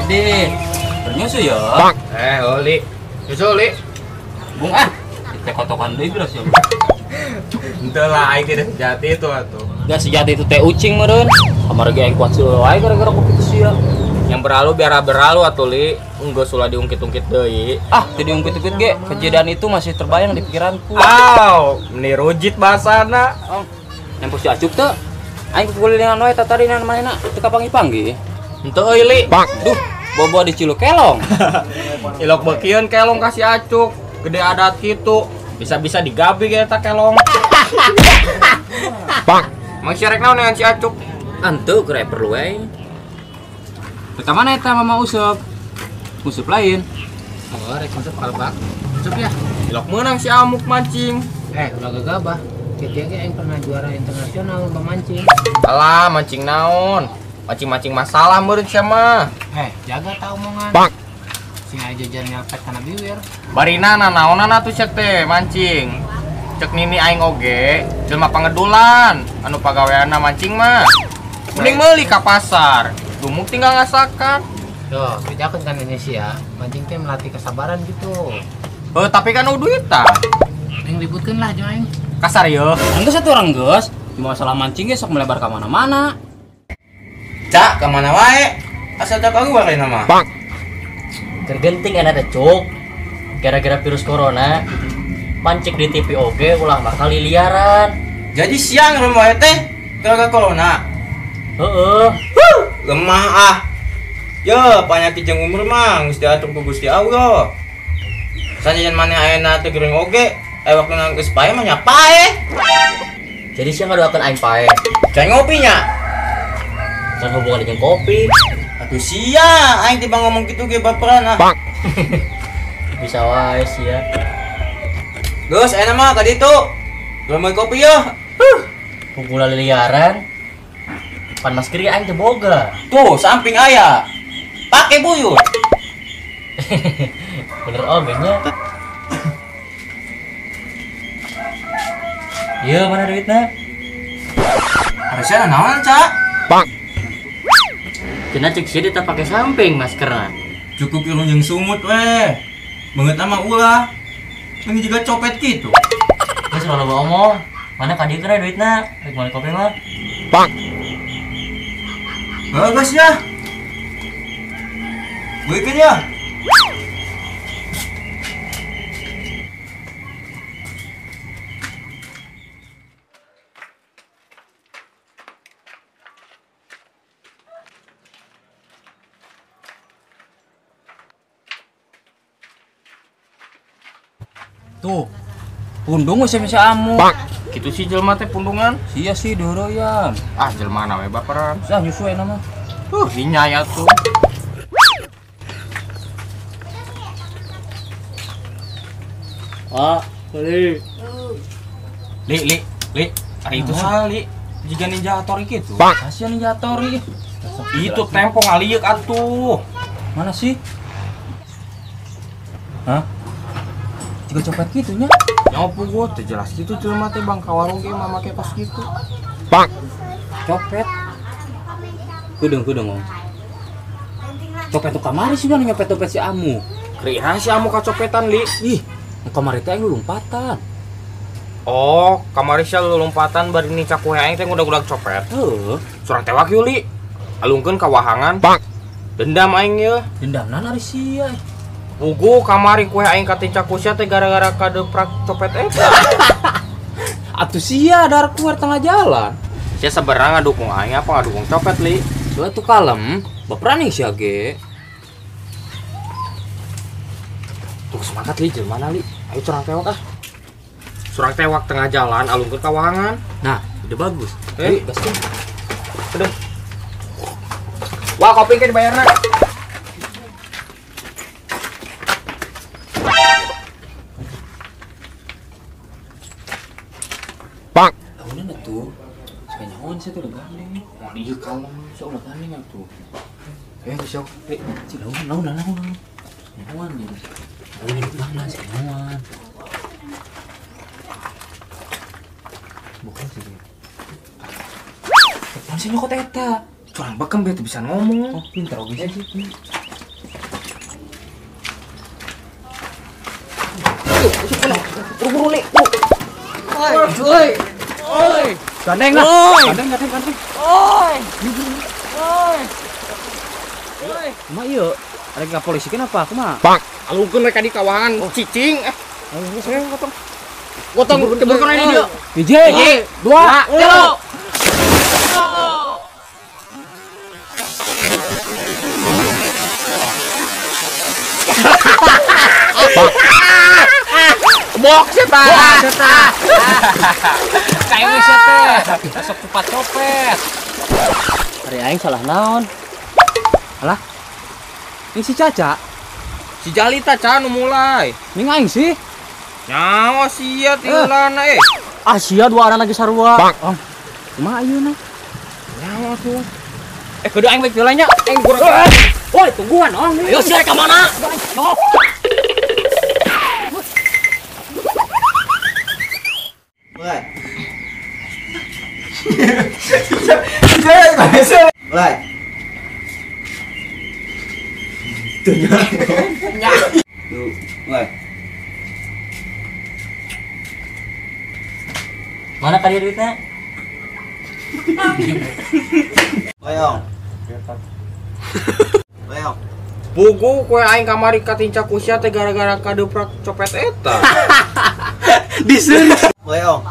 Di. Ternyusu ya. Oli. Nyusul, Li. Bung ah. Kita kotokan deui beras ya. Henteu lah aing teh sejati itu atuh. Da sejati itu teh ucing meureun. Kamar ge aing kuat seueuh wae gara-gara kopi teh sia. Yang berlalu biar berlalu atuh, Li. Enggeus ulah diungkit-ungkit deui. Ah, teu diungkit-ungkit ge. Kejadian itu masih terbayang di pikiranku. Aw, menirujit bahasana. Oh. Nempos si Acup teh. Aing kulilingan wae tatarinan manehna teu kapanggi-panggi. Henteu euy, Li. Duh, bobo dicilu kelong. Ilok beukeun kelong kasih acuk. Gede adat kitu. Bisa-bisa digabi ge eta kelong. Mang syarek naon dengan si acuk? Anteu keur perlu wae. Eta mana eta Mama Usep? Usep lain. Oh, rek masuk kalbak. Masuk ya. Ilok meunang si Amuk mancing. Udah gegabah. Kita ge yang pernah juara internasional lomba mancing. Alah, mancing naon? Mancing-mancing masalah meureun sia mah. Jaga ta omongan. Sing aja jajan nyelpet kana bibir. Barina naonan atuh cek teh mancing. Cek nini aing oge, jelema pangedulan, anu pagaweanna mancing mah. Mending meuli ka pasar. Dumuk tinggal ngasakan. Yo, bedakeun kan Indonesia. Mancing teh melatih kesabaran gitu. Tapi kan duitan. Yang ributkeun lah jeung aing. Kasar ya. Enggeus atuh orang geus. Cuma masalah mancing ge sok melebar ka mana-mana. Cak, kemana wae? Asal cak aku wae nama. Tergenting enak teh cuk. Gara-gara virus corona, pancik di TV oge ulah bakal liliaran. Jadi siang rumah teh gara-gara corona. Heeh. Lemah ah. Yo, penyakit jeung umur mah geus diatur ku Gusti Allah. Sanjajan maneh ayeuna teh geureung oge, waktu nang geus pae mah nyapae. Jadi siang ngadoakeun aing pae. Can ngopi nya. Kan hubungan jeung kopi. Atuh sia, aing tiba ngomong kitu ge baperan ah. Bisa wae sia. Geus ayeuna mah ka ditu. Belum kopi yo. Hubungan liliaran. Pan masker ge aing teh boga. Tuh, samping aya. Pake buyut. Bener oge nya. Iya, mana duitna? Harusnya naon, Cak? Cenah cek sia teh pake samping maskerna. Cukup ilmu jeung sumut we. Beungeut mah ulah. Ini juga copet gitu. Geus selalu ngomong. Mana ka dieu kana duitna? Rek moal kopi mah. Bagus ya. Beukeun ya. Tuh. Pundung we bisa amu. Kitu sih jelema teh pundungan. Sia sih deureuyam. Ah, jelema na we baperan. Sah nyusu we nama. Dinyaya tuh. Ah, Li. Li. Ari itu sali. Jiga Ninja Hattori gitu. Kasihan Ninja Hattori. Itu tempo ngaliuk atuh. Mana sih? Hah? Juga copet gitu nya. Nyopo gua teh jelas gitu jelema teh bang ka warung ge mah make tos gitu. Copet. Kudung om. Copet tuh kamari sih kan nyopet dompet si Amu. Kira si Amu kacopetan, Li. Ih, kamari teh aing lompatan. Oh, kamari sia lompatan bari nih cakuh aing teh udah copet. Heuh, Surang tewak yuk, Li. Alungkeun ka wahangan. Dendam aing ye. dendamna ari sia. Pugu kamari kue aing katin cakuh sia teh gara-gara kadeprak copet eta. Atuh sia dar keluar tengah jalan. Sia sabarang ngadukung aing apa ngadukung copet, Li? Soalnya tuh kalem, baperan nih sia ge. Tuh semangat, Li, jelema Li. Ayo surang tewak ah. Surang tewak tengah jalan alungkeun ka wahangan. Nah, udah bagus. Gaskeun. Aduh. Wah, kopi ke dibayarna. Tahunan atuh. Sekanya nyawan sih tuh udah gandeng. Mau dieu kalem, sia ulah gandeng atuh. Sok. Cik naon. Nyawan nih. Ini mana sih nyawan. Bukan sih. Apaan sih nyokot eta? Curang bakem bete bisa ngomong. Oh, pintar oge sih. buru nih. Gandeng lah. Gandeng. Mak iya, ada polisi kenapa? Kumaha? Alungkeun mereka di kawangan cicing. Ayo saya gotong ceburkan ini dia. Hiji, dua, tilu. Bok eta. Kayak wis teh. Sok kupat copet. Hari aing salah naon? Alah. Ini si Caca, Si Jalita can nu mulai. ini aing sih. Nyawa sia tinggalana Asia dua anak lagi sarua. Oh, kumaha ayeuna? Nyawa tuh. Kudu aing baik heula nya. Aing kurang. Woi, tungguan ong. Ayo sia ka mana? Lai. Tuh, lai. Mana tadi duitnya? Leong. Leong. Pugu kue aing kamari katinca kusya teh gara-gara kadeprak copet eta. Leong.